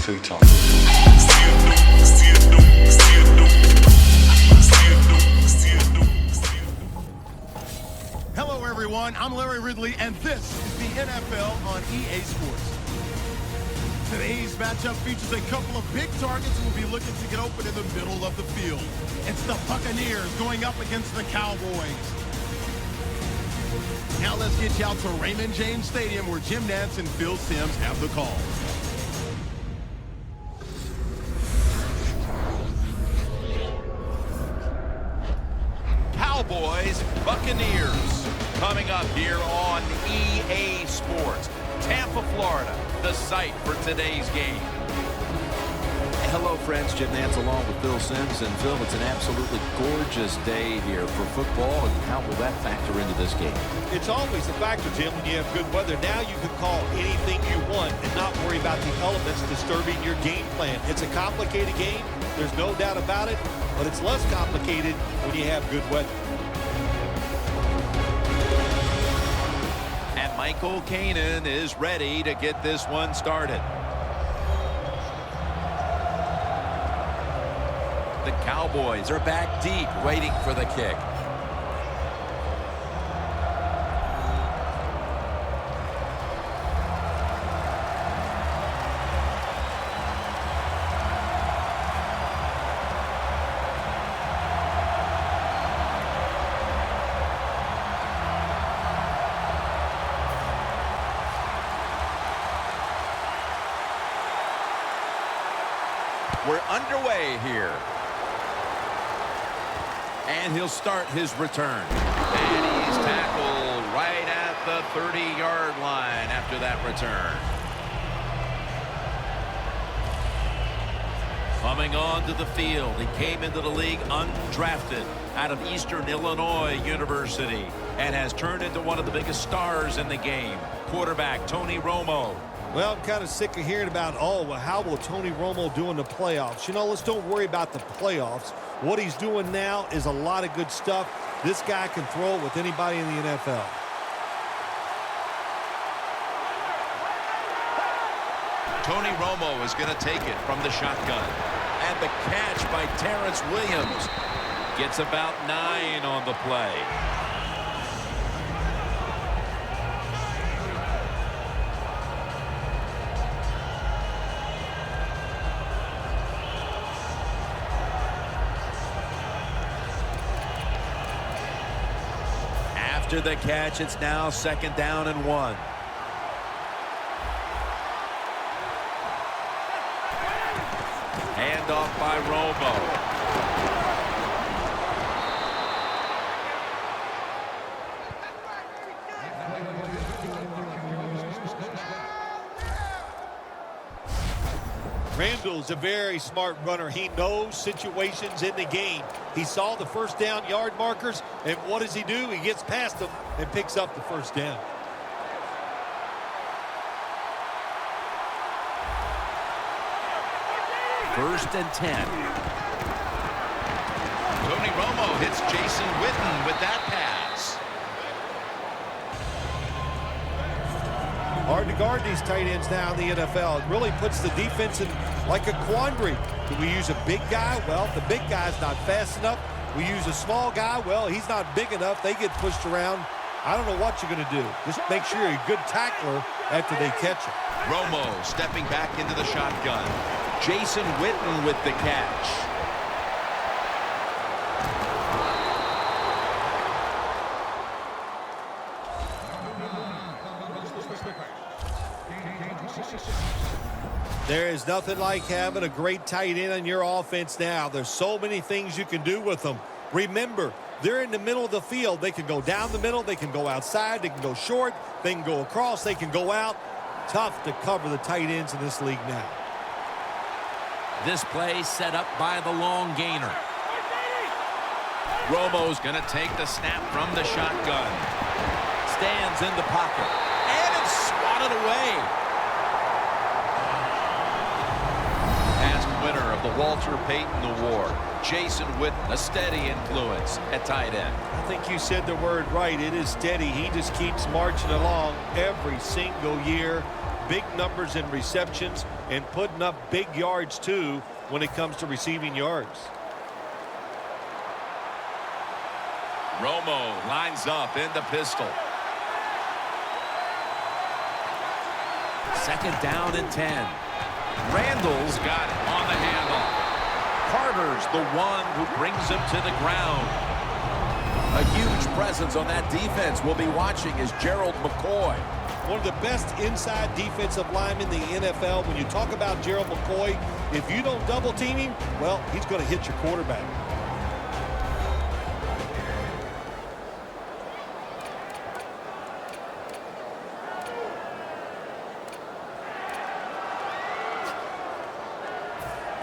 to each other. Hello, everyone. I'm Larry Ridley, and this is the NFL on EA Sports. Today's matchup features a couple of big targets who will be looking to get open in the middle of the field. It's the Buccaneers going up against the Cowboys. Now let's get you out to Raymond James Stadium, where Jim Nantz and Phil Simms have the call. Cowboys, Buccaneers, coming up here on EA Sports. Tampa, Florida, the site for today's game. Hello, friends. Jim Nantz along with Phil Simms. And Phil, it's an absolutely gorgeous day here for football. And how will that factor into this game? It's always a factor, Jim, when you have good weather. Now you can call anything you want and not worry about the elements disturbing your game plan. It's a complicated game. There's no doubt about it. But it's less complicated when you have good weather. And Michael Kanan is ready to get this one started. The Cowboys are back deep, waiting for the kick. We're underway here. And he'll start his return. And he's tackled right at the 30-yard line after that return. Coming onto the field, he came into the league undrafted out of Eastern Illinois University and has turned into one of the biggest stars in the game. Quarterback Tony Romo. Well, I'm kind of sick of hearing about, how will Tony Romo do in the playoffs? You know, let's don't worry about the playoffs. What he's doing now is a lot of good stuff. This guy can throw it with anybody in the NFL. Tony Romo is going to take it from the shotgun. And the catch by Terrence Williams gets about 9 on the play. After the catch, it's now 2nd down and 1. Handoff by Romo. Randall's a very smart runner. He knows situations in the game. He saw the first down yard markers, and what does he do? He gets past them and picks up the first down. First and 10. Tony Romo hits Jason Witten with that pass. Hard to guard these tight ends now in the NFL. It really puts the defense in like a quandary. Do we use a big guy? Well, if the big guy's not fast enough. We use a small guy. Well, he's not big enough. They get pushed around. I don't know what you're going to do. Just make sure you're a good tackler after they catch it. Romo stepping back into the shotgun. Jason Witten with the catch. There is nothing like having a great tight end on your offense now. There's so many things you can do with them. Remember, they're in the middle of the field. They can go down the middle. They can go outside. They can go short. They can go across. They can go out. Tough to cover the tight ends in this league now. This play set up by the long gainer. Romo's going to take the snap from the shotgun. Stands in the pocket. And it's swatted away. Past winner of the Walter Payton Award, Jason Witten, a steady influence at tight end. I think you said the word right. It is steady. He just keeps marching along every single year. Big numbers in receptions. and putting up big yards, too, when it comes to receiving yards. Romo lines up in the pistol. Second down and 10. Randall's got it on the handoff. Carter's the one who brings him to the ground. A huge presence on that defense we'll be watching is Gerald McCoy. One of the best inside defensive linemen in the NFL. When you talk about Gerald McCoy, if you don't double team him, well, he's going to hit your quarterback.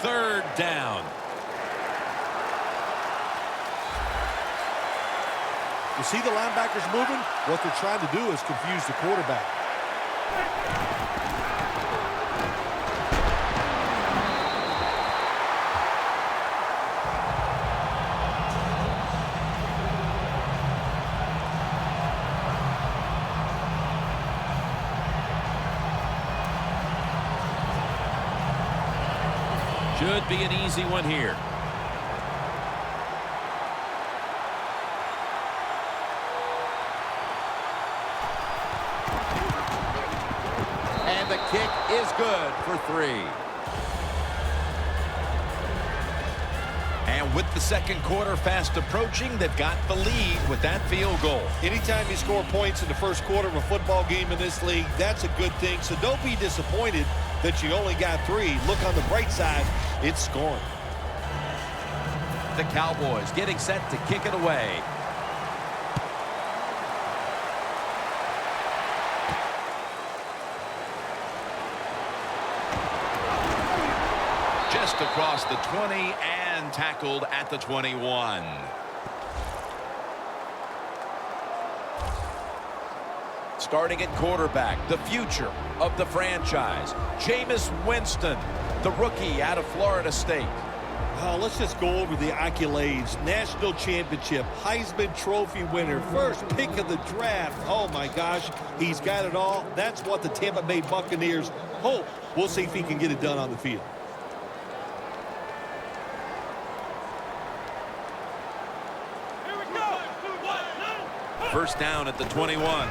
Third down. You see the linebackers moving? What they're trying to do is confuse the quarterback. Should be an easy one here. And the kick is good for 3. And with the second quarter fast approaching, they've got the lead with that field goal. Anytime you score points in the first quarter of a football game in this league, that's a good thing. So don't be disappointed that you only got 3. Look on the bright side, it's scoring. The Cowboys getting set to kick it away. Just across the 20 and tackled at the 21. Starting at quarterback, the future of the franchise, Jameis Winston, the rookie out of Florida State. Let's just go over the accolades. National championship, Heisman Trophy winner, first pick of the draft. Oh, my gosh, he's got it all. That's what the Tampa Bay Buccaneers hope. We'll see if he can get it done on the field. First down at the 21.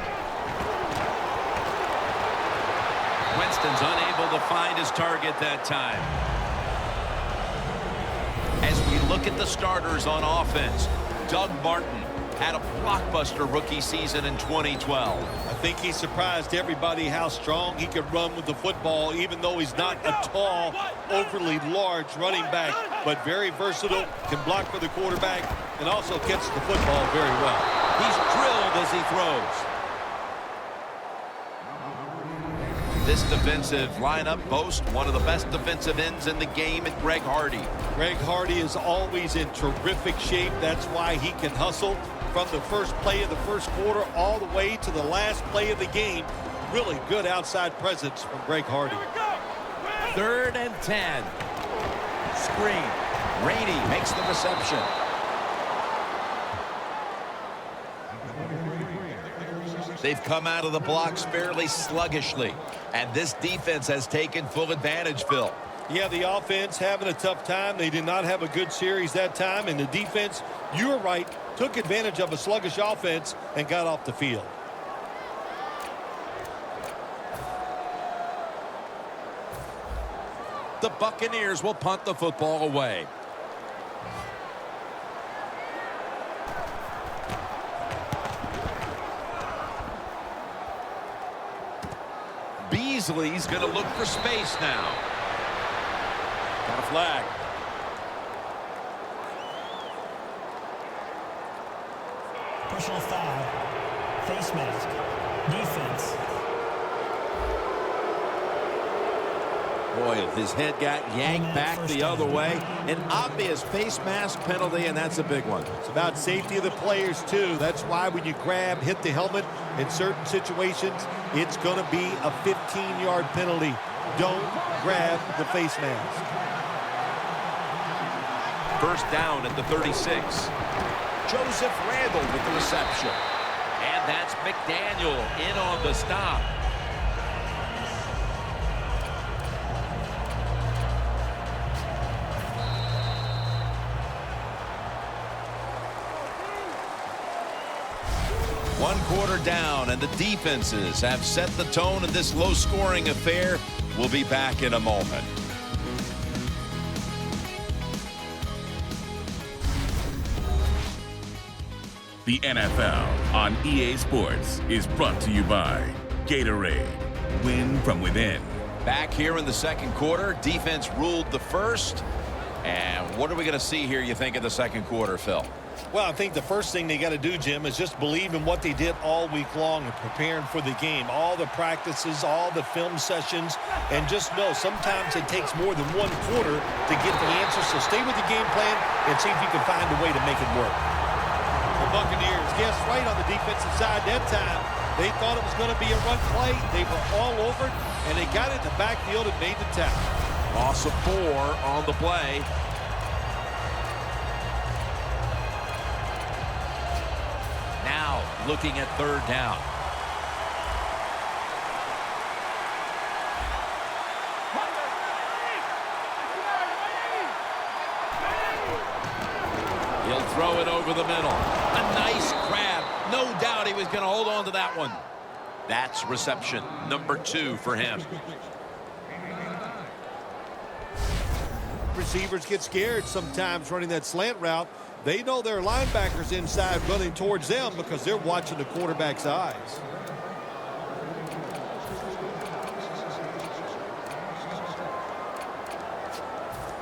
Winston's unable to find his target that time. As we look at the starters on offense, Doug Martin had a blockbuster rookie season in 2012. I think he surprised everybody how strong he could run with the football, even though he's not a tall, overly large running back, but very versatile, can block for the quarterback, and also catch the football very well. He's drilled as he throws. This defensive lineup boasts one of the best defensive ends in the game at Greg Hardy. Greg Hardy is always in terrific shape. That's why he can hustle from the first play of the first quarter all the way to the last play of the game. Really good outside presence from Greg Hardy. Third and 10. Screen. Rainey makes the reception. They've come out of the blocks fairly sluggishly, and this defense has taken full advantage, Phil. Yeah, the offense having a tough time. They did not have a good series that time, and the defense, you were right, took advantage of a sluggish offense and got off the field. The Buccaneers will punt the football away. Beasley's going to look for space now. Got a flag. Personal foul. Face mask. Defense. Boy, his head got yanked back the other way. An obvious face mask penalty, and that's a big one. It's about safety of the players, too. That's why when you grab, hit the helmet in certain situations, it's going to be a 15-yard penalty. Don't grab the face mask. First down at the 36. Joseph Randall with the reception. And that's McDaniel in on the stop. One quarter down, and the defenses have set the tone in this low-scoring affair. We'll be back in a moment. The NFL on EA Sports is brought to you by Gatorade. Win from within. Back here in the second quarter, defense ruled the first. And what are we going to see here, you think, in the second quarter, Phil? Well, I think the first thing they got to do, Jim, is just believe in what they did all week long and preparing for the game. All the practices, all the film sessions, and just know sometimes it takes more than one quarter to get the answers. So stay with the game plan and see if you can find a way to make it work. The Buccaneers guessed right on the defensive side that time. They thought it was going to be a run play. They were all over it, and they got it in the backfield and made the tackle. Loss of 4 on the play. Now looking at third down. He'll throw it over the middle. A nice grab. No doubt he was going to hold on to that one. That's reception number 2 for him. Receivers get scared sometimes running that slant route. They know their linebackers inside running towards them because they're watching the quarterback's eyes.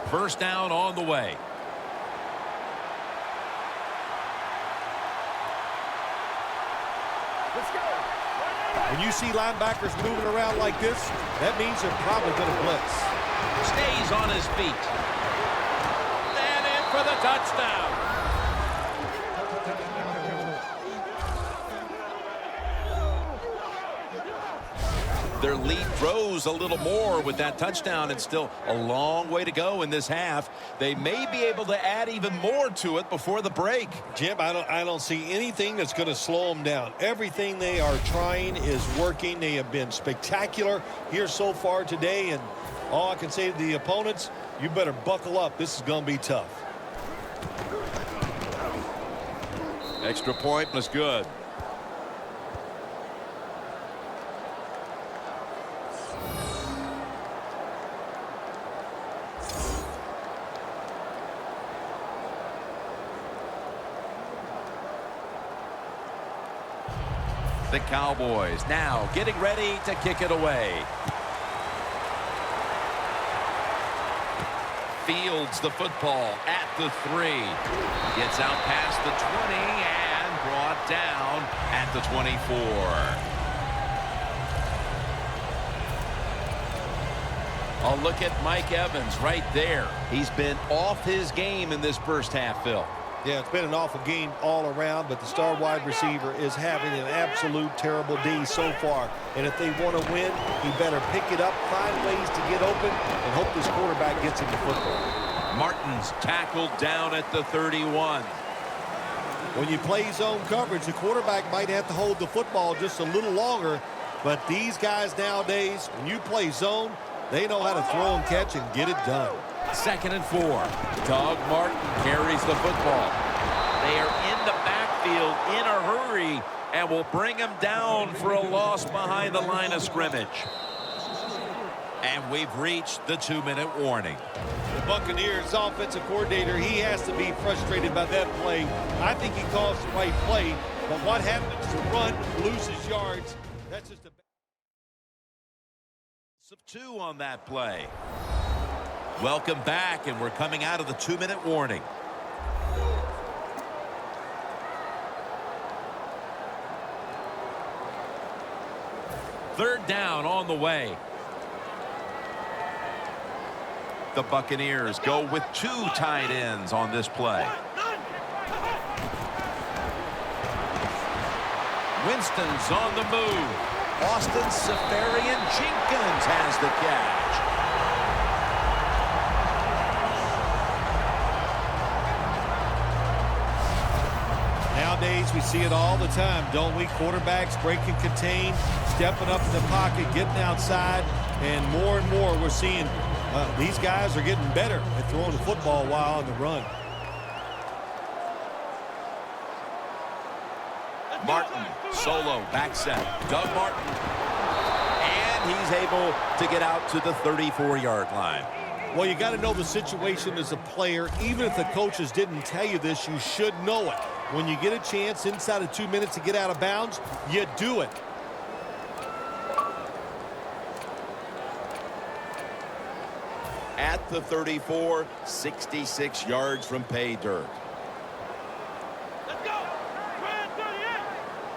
First down on the way. When you see linebackers moving around like this, that means they're probably going to blitz. Stays on his feet. And in for the touchdown. Their lead grows a little more with that touchdown. It's still a long way to go in this half. They may be able to add even more to it before the break. Jim, I don't see anything that's going to slow them down. Everything they are trying is working. They have been spectacular here so far today, and all I can say to the opponents, you better buckle up. This is going to be tough. Extra point was good. The Cowboys now getting ready to kick it away. Fields the football at the 3. Gets out past the 20 and brought down at the 24. A look at Mike Evans right there. He's been off his game in this first half, Phil. Yeah, it's been an awful game all around, but the star wide receiver is having an absolute terrible day so far. And if they want to win, he better pick it up, find ways to get open, and hope this quarterback gets him the football. Martin's tackled down at the 31. When you play zone coverage, the quarterback might have to hold the football just a little longer. But these guys nowadays, when you play zone, they know how to throw and catch and get it done. 2nd and 4. Doug Martin carries the football. They are in the backfield in a hurry and will bring him down for a loss behind the line of scrimmage. And we've reached the 2-minute warning. The Buccaneers offensive coordinator, he has to be frustrated by that play. I think he calls the right play, but what happens to run, loses yards, that's just a... Of 2 on that play. Welcome back, and we're coming out of the 2-minute warning. Third down on the way. The Buccaneers go with 2 tight ends on this play. Winston's on the move. Austin Seferian-Jenkins has the catch. Nowadays, we see it all the time, don't we? Quarterbacks breaking contain, stepping up in the pocket, getting outside, and more we're seeing these guys are getting better at throwing the football while on the run. Martin, solo, back set. Doug Martin. And he's able to get out to the 34-yard line. Well, you got to know the situation as a player. Even if the coaches didn't tell you this, you should know it. When you get a chance inside of 2 minutes to get out of bounds, you do it. At the 34, 66 yards from pay dirt. Let's go. Red 38.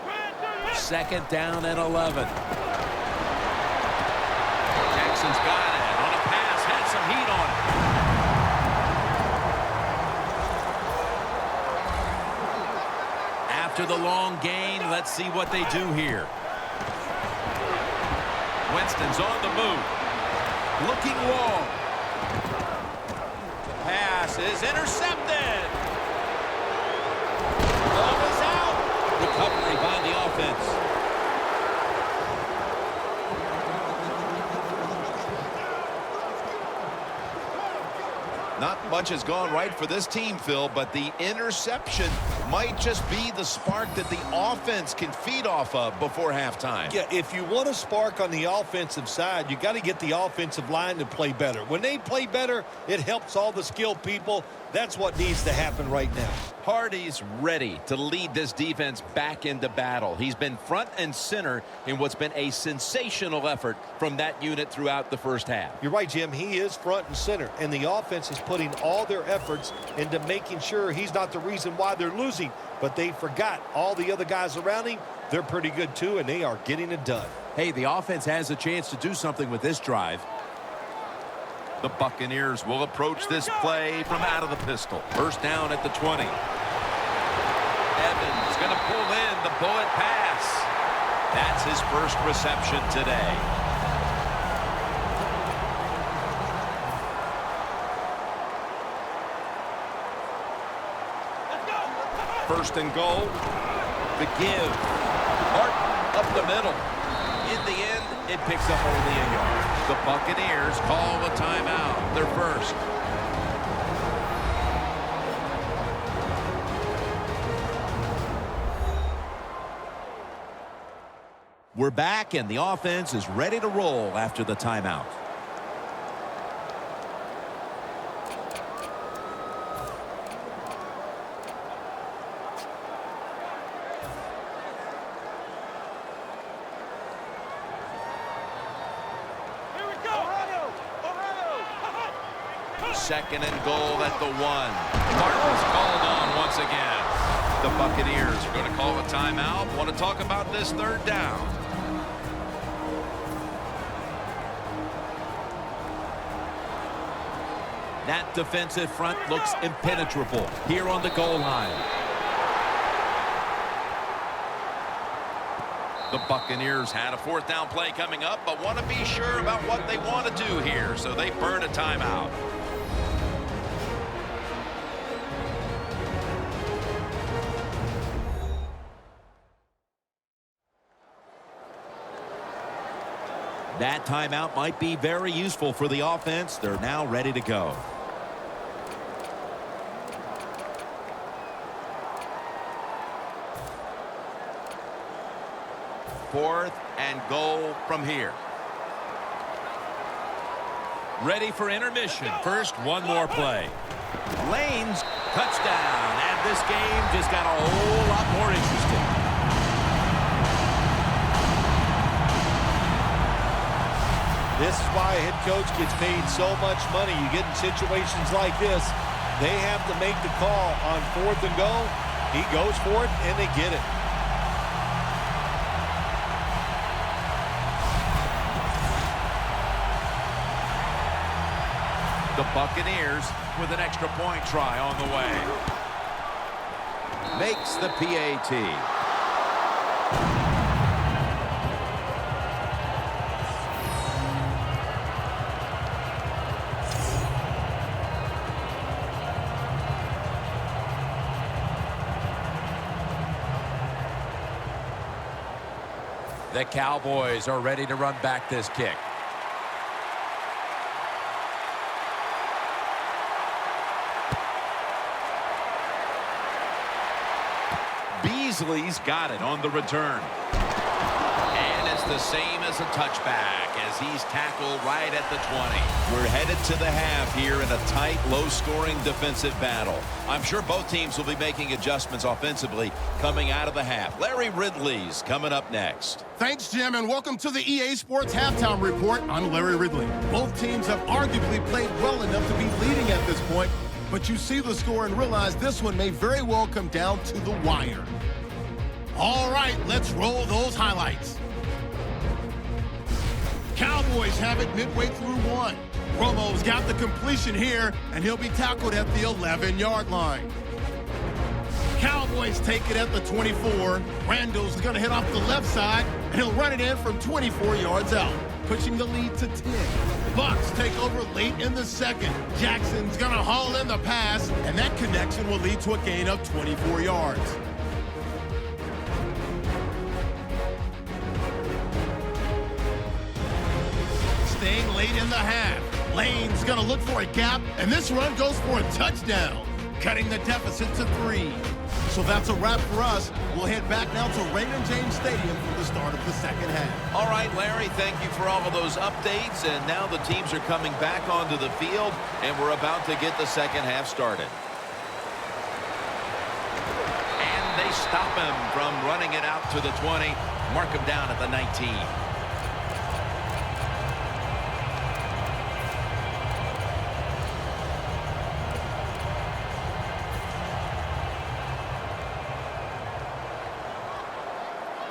Red 38. Second down and 11. Jackson's got it on a pass, had some heat on it. After the long gain, let's see what they do here. Winston's on the move. Looking long. Pass is intercepted. Ball is out. Recovery by the offense. Not much has gone right for this team, Phil, but the interception might just be the spark that the offense can feed off of before halftime. Yeah, if you want a spark on the offensive side, you got to get the offensive line to play better. When they play better, it helps all the skilled people. That's what needs to happen right now. Hardy's ready to lead this defense back into battle. He's been front and center in what's been a sensational effort from that unit throughout the first half. You're right, Jim. He is front and center, and the offense is putting all their efforts into making sure he's not the reason why they're losing, but they forgot all the other guys around him. They're pretty good, too, and they are getting it done. Hey, the offense has a chance to do something with this drive. The Buccaneers will approach this play from out of the pistol. First down at the 20. Evans going to pull in the bullet pass. That's his first reception today. First and goal. The give. Martin up the middle. In the end, it picks up only a yard. The Buccaneers call a timeout. They're first. We're back, and the offense is ready to roll after the timeout. Second and goal at the 1. Martin's called on once again. The Buccaneers are going to call a timeout. Want to talk about this third down. That defensive front looks impenetrable here on the goal line. The Buccaneers had a fourth down play coming up, but want to be sure about what they want to do here, so they burn a timeout. That timeout might be very useful for the offense. They're now ready to go. Fourth and goal from here. Ready for intermission. First, one more play. Lane's touchdown. And this game just got a whole lot more interesting. This is why a head coach gets paid so much money. You get in situations like this, they have to make the call on fourth and goal. He goes for it, and they get it. The Buccaneers with an extra point try on the way. Makes the PAT. The Cowboys are ready to run back this kick. Beasley's got it on the return. And it's the same as a touchback as he's tackled right at the 20. We're headed to the half here in a tight, low-scoring defensive battle. I'm sure both teams will be making adjustments offensively coming out of the half. Larry Ridley's coming up next. Thanks, Jim, and welcome to the EA Sports Halftime Report. I'm Larry Ridley. Both teams have arguably played well enough to be leading at this point, but you see the score and realize this one may very well come down to the wire. All right, let's roll those highlights. Cowboys have it midway through one. Romo's got the completion here, and he'll be tackled at the 11-yard line. Cowboys take it at the 24. Randall's going to hit off the left side, and he'll run it in from 24 yards out, pushing the lead to 10. Bucs take over late in the second. Jackson's going to haul in the pass, and that connection will lead to a gain of 24 yards. Staying late in the half. Lane's going to look for a gap, and this run goes for a touchdown, cutting the deficit to 3. So that's a wrap for us. We'll head back now to Raymond James Stadium for the start of the second half. All right, Larry, thank you for all of those updates. And now the teams are coming back onto the field, and we're about to get the second half started. And they stop him from running it out to the 20, mark him down at the 19.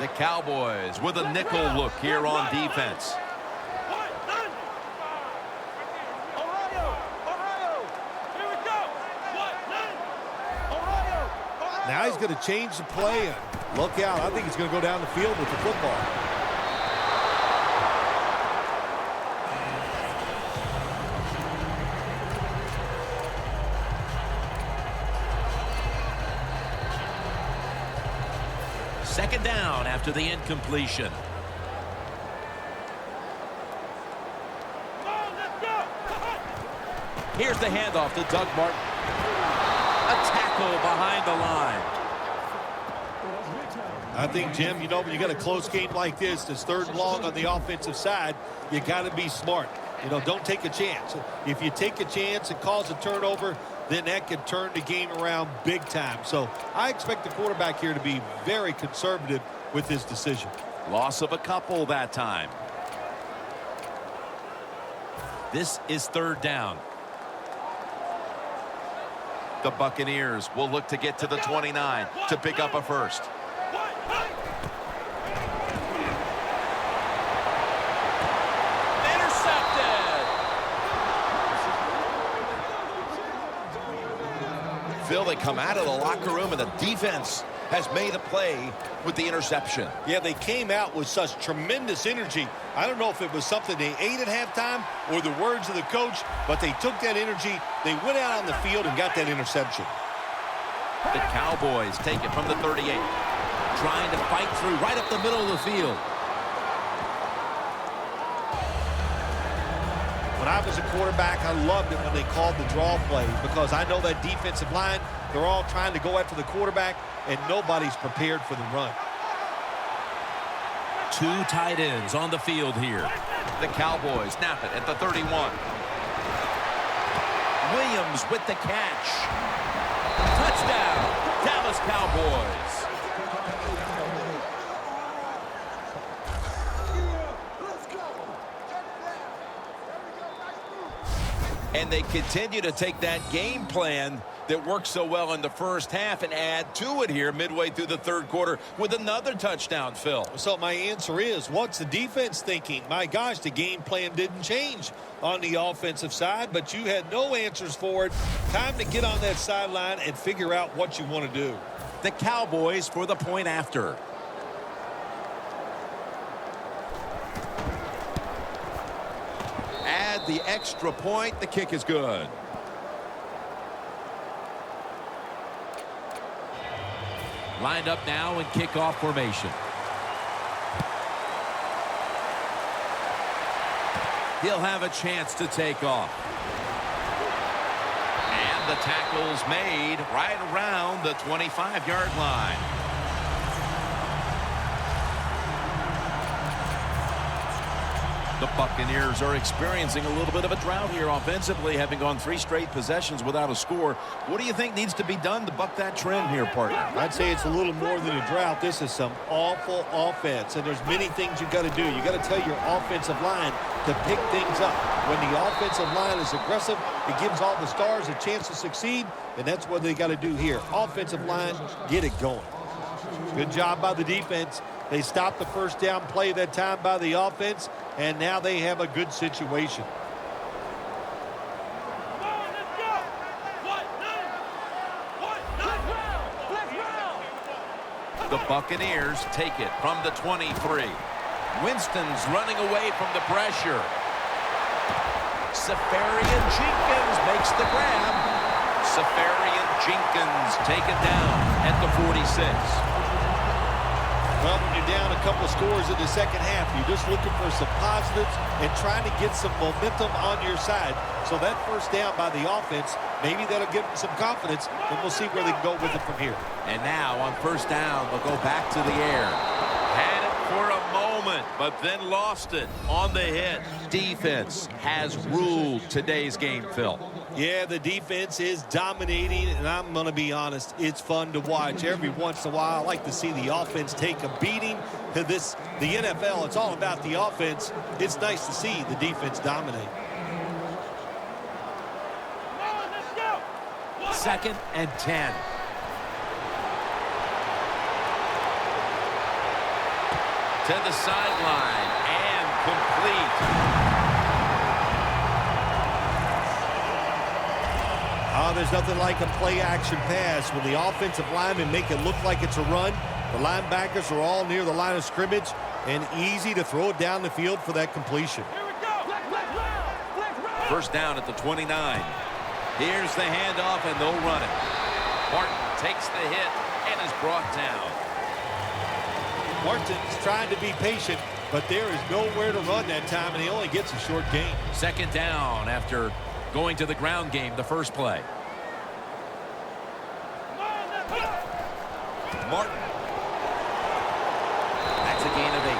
The Cowboys with a nickel look here on defense. Now he's going to change the play, and look out. I think he's going to go down the field with the football. Second down after the incompletion. Here's the handoff to Doug Martin. A tackle behind the line. I think, Jim, you know, when you got a close game like this, that's 3rd and long on the offensive side, you got to be smart. You know, don't take a chance. If you take a chance and cause a turnover, then that could turn the game around big time. So I expect the quarterback here to be very conservative with his decision. Loss of a couple that time. This is 3rd down. The Buccaneers will look to get to the 29 to pick up a first. Phil, they come out of the locker room and the defense has made a play with the interception. Yeah, they came out with such tremendous energy. I don't know if it was something they ate at halftime or the words of the coach, but they took that energy, they went out on the field and got that interception. The Cowboys take it from the 38, trying to fight through right up the middle of the field. When I was a quarterback, I loved it when they called the draw play because I know that defensive line, they're all trying to go after the quarterback, and nobody's prepared for the run. 2 tight ends on the field here. The Cowboys snap it at the 31. Williams with the catch. Touchdown, Dallas Cowboys. And they continue to take that game plan that worked so well in the first half and add to it here midway through the 3rd quarter with another touchdown, Phil. So my answer is, what's the defense thinking? My gosh, the game plan didn't change on the offensive side, but you had no answers for it. Time to get on that sideline and figure out what you want to do. The Cowboys for the point after. Add the extra point. The kick is good. Lined up now in kickoff formation. He'll have a chance to take off. And the tackle's made right around the 25-yard line. The Buccaneers are experiencing a little bit of a drought here offensively, having gone 3 straight possessions without a score. What do you think needs to be done to buck that trend here, partner? I'd say it's a little more than a drought. This is some awful offense, and there's many things you got to do. You got to tell your offensive line to pick things up. When the offensive line is aggressive, it gives all the stars a chance to succeed, and that's what they got to do here. Offensive line, get it going. Good job by the defense. They stopped the first down play that time by the offense, and now they have a good situation. Come on, let's go. The Buccaneers take it from the 23. Winston's running away from the pressure. Safarian Jenkins makes the grab. Safarian Jenkins taken down at the 46. Well, when you're down a couple scores in the second half, you're just looking for some positives and trying to get some momentum on your side. So that first down by the offense, maybe that'll give them some confidence, and we'll see where they can go with it from here. And now on first down, they'll go back to the air. Had it for a moment, but then lost it on the hit. Defense has ruled today's game, Phil. Yeah, the defense is dominating, and I'm going to be honest, it's fun to watch. Every once in a while, I like to see the offense take a beating. The NFL, it's all about the offense. It's nice to see the defense dominate. Come on, let's go. 2nd and 10. To the sideline and complete. Oh, there's nothing like a play-action pass. When the offensive linemen make it look like it's a run, the linebackers are all near the line of scrimmage, and easy to throw it down the field for that completion. Here we go. First down at the 29. Here's the handoff, and they'll run it. Martin takes the hit and is brought down. Martin's trying to be patient, but there is nowhere to run that time, and he only gets a short gain. 2nd down after going to the ground game the first play. Martin. That's a gain of 8.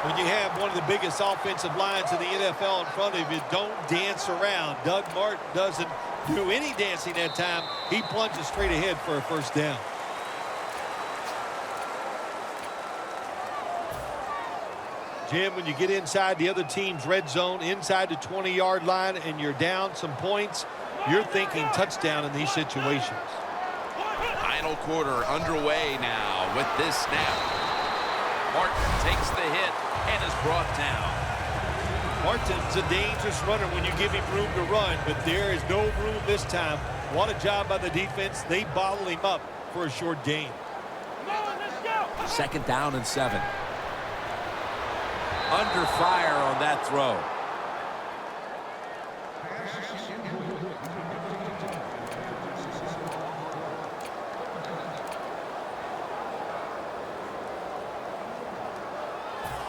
When you have one of the biggest offensive lines in the NFL in front of you, don't dance around. Doug Martin doesn't do any dancing that time. He plunges straight ahead for a first down. Jim, when you get inside the other team's red zone, inside the 20-yard line, and you're down some points, you're thinking touchdown in these situations. Final quarter underway now with this snap. Martin takes the hit and is brought down. Martin's a dangerous runner when you give him room to run, but there is no room this time. What a job by the defense. They bottle him up for a short gain. Come on, let's go. 2nd down and 7. Under fire on that throw.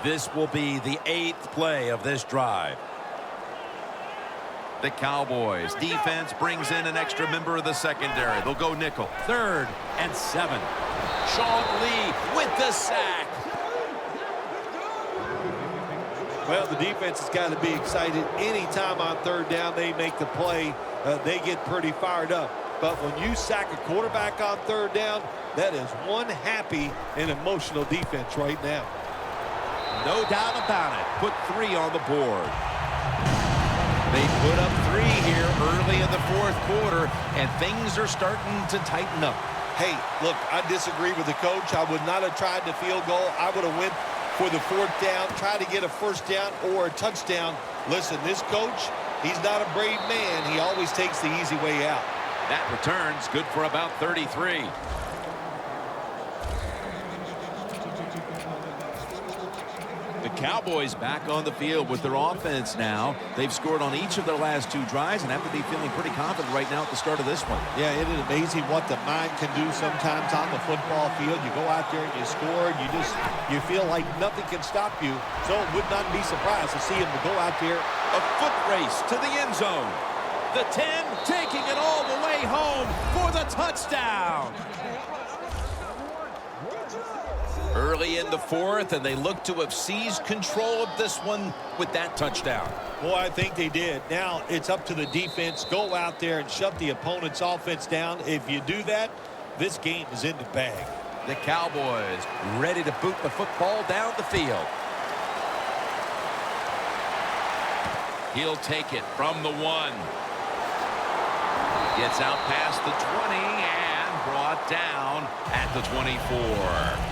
This will be the 8th play of this drive. The Cowboys defense brings in an extra member of the secondary. They'll go nickel. 3rd and 7. Sean Lee with the sack. Well, the defense has got to be excited. Anytime on 3rd down they make the play, they get pretty fired up. But when you sack a quarterback on 3rd down, that is one happy and emotional defense right now. No doubt about it. Put 3 on the board. They put up 3 here early in the 4th quarter, and things are starting to tighten up. Hey, look, I disagree with the coach. I would not have tried the field goal. I would have went for the 4th down, try to get a first down or a touchdown. Listen, this coach, he's not a brave man. He always takes the easy way out. That return's good for about 33. The Cowboys back on the field with their offense now. They've scored on each of their last 2 drives and have to be feeling pretty confident right now at the start of this one. Yeah, it is amazing what the mind can do sometimes on the football field. You go out there and you score, and you feel like nothing can stop you. So it would not be surprised to see him to go out there. A foot race to the end zone. The 10 taking it all the way home for the touchdown. Early in the fourth, and they look to have seized control of this one with that touchdown. Boy, I think they did. Now it's up to the defense. Go out there and shut the opponent's offense down. If you do that, this game is in the bag. The Cowboys ready to boot the football down the field. He'll take it from the 1. Gets out past the 20 and brought down at the 24.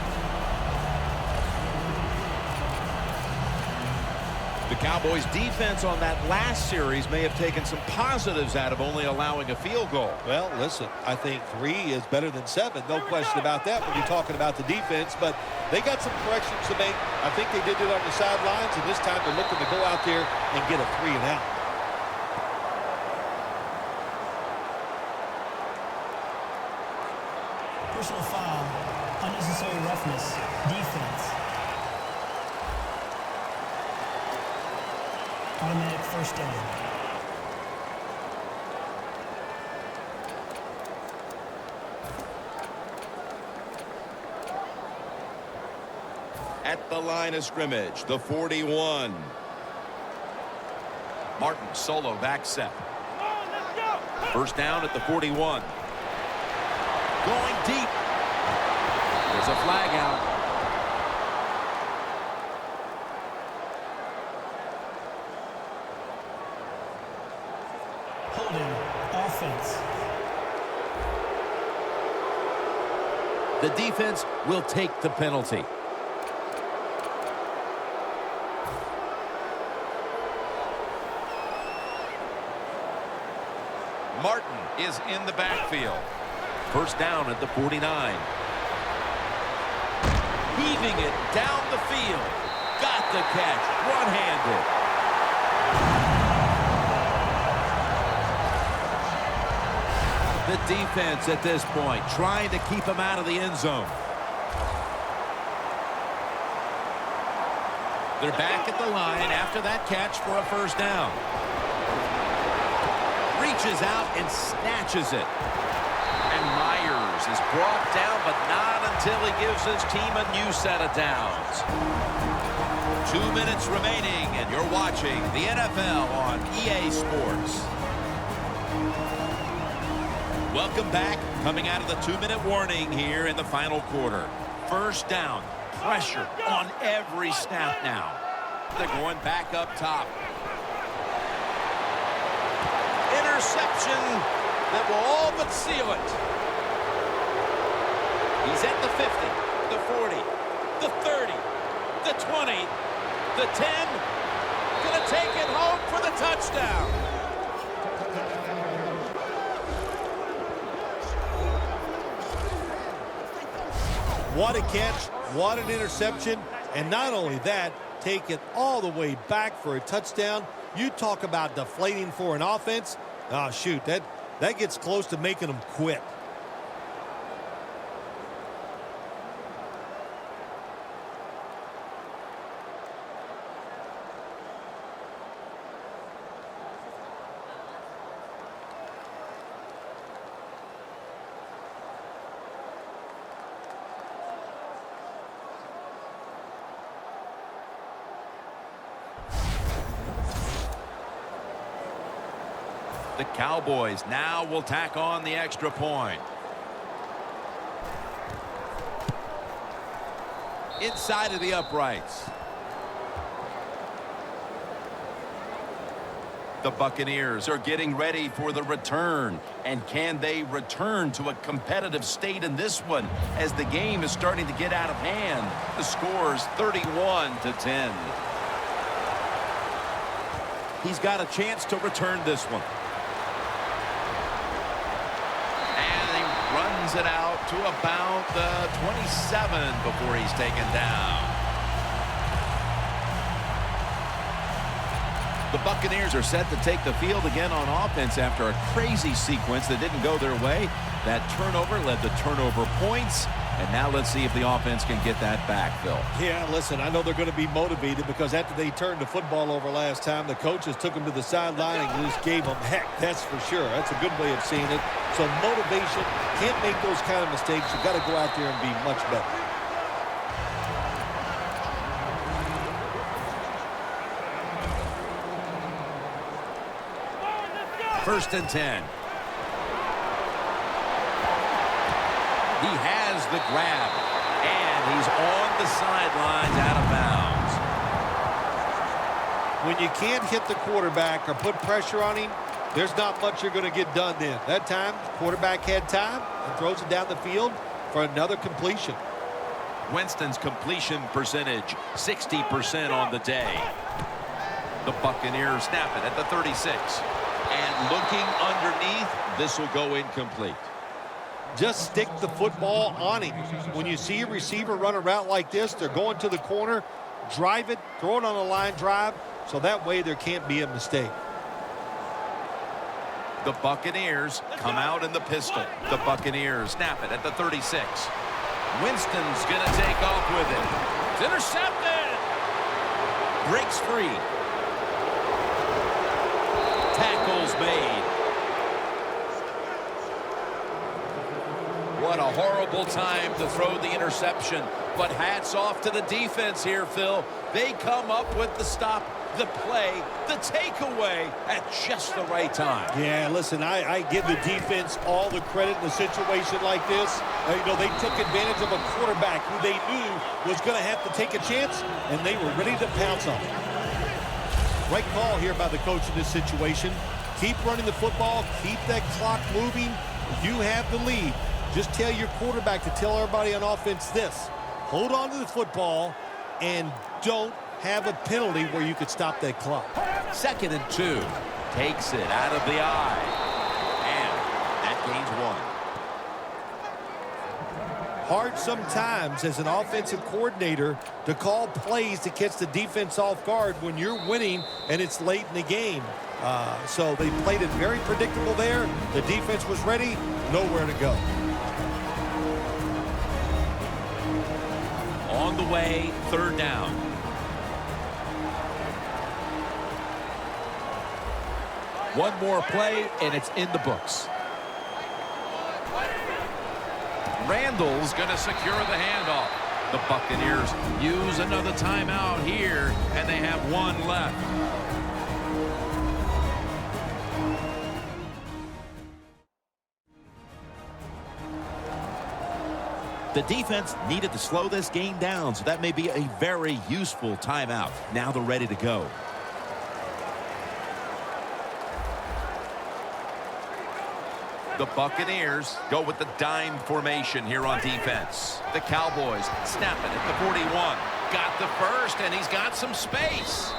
The Cowboys defense on that last series may have taken some positives out of only allowing a field goal. Well, listen, I think 3 is better than 7. No question about that when you're talking about the defense. But they got some corrections to make. I think they did it on the sidelines, and this time they're looking to go out there and get a 3 and out. Personal foul, unnecessary roughness, defense. Automatic first down. At the line of scrimmage, the 41. Martin solo back set. Come on, let's go. First down at the 41. Going deep. There's a flag out. Holding, offense. The defense will take the penalty. Martin is in the backfield. First down at the 49. Heaving it down the field. Got the catch. One-handed. The defense at this point trying to keep him out of the end zone. They're back at the line after that catch for a first down. Reaches out and snatches it. And Myers is brought down, but not until he gives his team a new set of downs. 2 minutes remaining, and you're watching the NFL on EA Sports. Welcome back. Coming out of the 2-minute warning here in the final quarter. First down. Pressure on every snap now. They're going back up top. Interception that will all but seal it. He's at the 50, the 40, the 30, the 20, the 10. Gonna take it home for the touchdown. What a catch, what an interception, and not only that, take it all the way back for a touchdown. You talk about deflating for an offense. Oh, shoot, that gets close to making them quit. The Cowboys now will tack on the extra point. Inside of the uprights. The Buccaneers are getting ready for the return. And can they return to a competitive state in this one as the game is starting to get out of hand? The score's 31-10. He's got a chance to return this one. Runs it out to about the 27 before he's taken down. The Buccaneers are set to take the field again on offense after a crazy sequence that didn't go their way. That turnover led to turnover points. And now let's see if the offense can get that back, Phil. Yeah, listen, I know they're going to be motivated because after they turned the football over last time, the coaches took them to the sideline and just gave them heck, that's for sure. That's a good way of seeing it. So motivation, can't make those kind of mistakes. You've got to go out there and be much better. 1st and 10. He has the grab, and he's on the sidelines out of bounds. When you can't hit the quarterback or put pressure on him, there's not much you're going to get done then. That time, the quarterback had time and throws it down the field for another completion. Winston's completion percentage, 60% on the day. The Buccaneers snap it at the 36. And looking underneath, this will go incomplete. Just stick the football on him. When you see a receiver run a route like this, they're going to the corner, drive it, throw it on a line drive, so that way there can't be a mistake. The Buccaneers come out in the pistol. The Buccaneers snap it at the 36. Winston's going to take off with it. It's intercepted. Breaks free. Tackles made. What a horrible time to throw the interception. But hats off to the defense here, Phil. They come up with the stop, the play, the takeaway at just the right time. Yeah, listen, I give the defense all the credit in a situation like this. You know, they took advantage of a quarterback who they knew was going to have to take a chance, and they were ready to pounce on him. Right call here by the coach in this situation. Keep running the football, keep that clock moving. You have the lead. Just tell your quarterback to tell everybody on offense this. Hold on to the football and don't have a penalty where you could stop that clock. 2nd and 2. Takes it out of the eye. And that gains 1. Hard sometimes as an offensive coordinator to call plays to catch the defense off guard when you're winning and it's late in the game. So they played it very predictable there. The defense was ready, nowhere to go. On the way, 3rd down. One more play, and it's in the books. Randall's going to secure the handoff. The Buccaneers use another timeout here, and they have 1 left. The defense needed to slow this game down, so that may be a very useful timeout. Now they're ready to go. The Buccaneers go with the dime formation here on defense. The Cowboys snap it at the 41. Got the first, and he's got some space.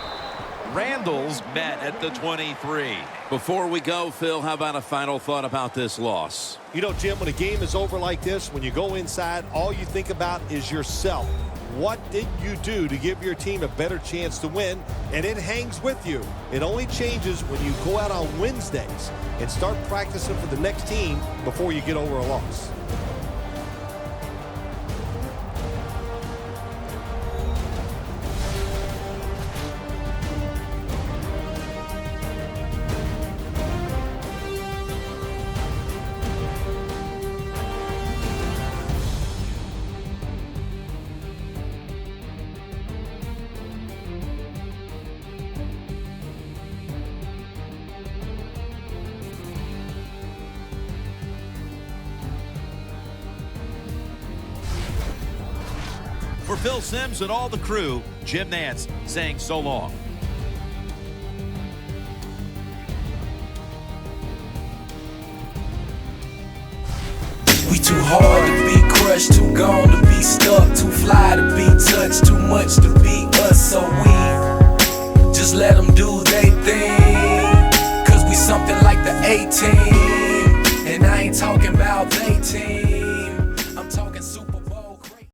Randall's met at the 23. Before we go, Phil, how about a final thought about this loss? You know, Jim, when a game is over like this, when you go inside, all you think about is yourself. What did you do to give your team a better chance to win? And it hangs with you. It only changes when you go out on Wednesdays and start practicing for the next team before you get over a loss. For Phil Simms and all the crew, Jim Nantz saying so long. We too hard to be crushed, too gone to be stuck, too fly to be touched, too much to be us, so we just let them do they thing, cause we something like the A-team, and I ain't talking about they team.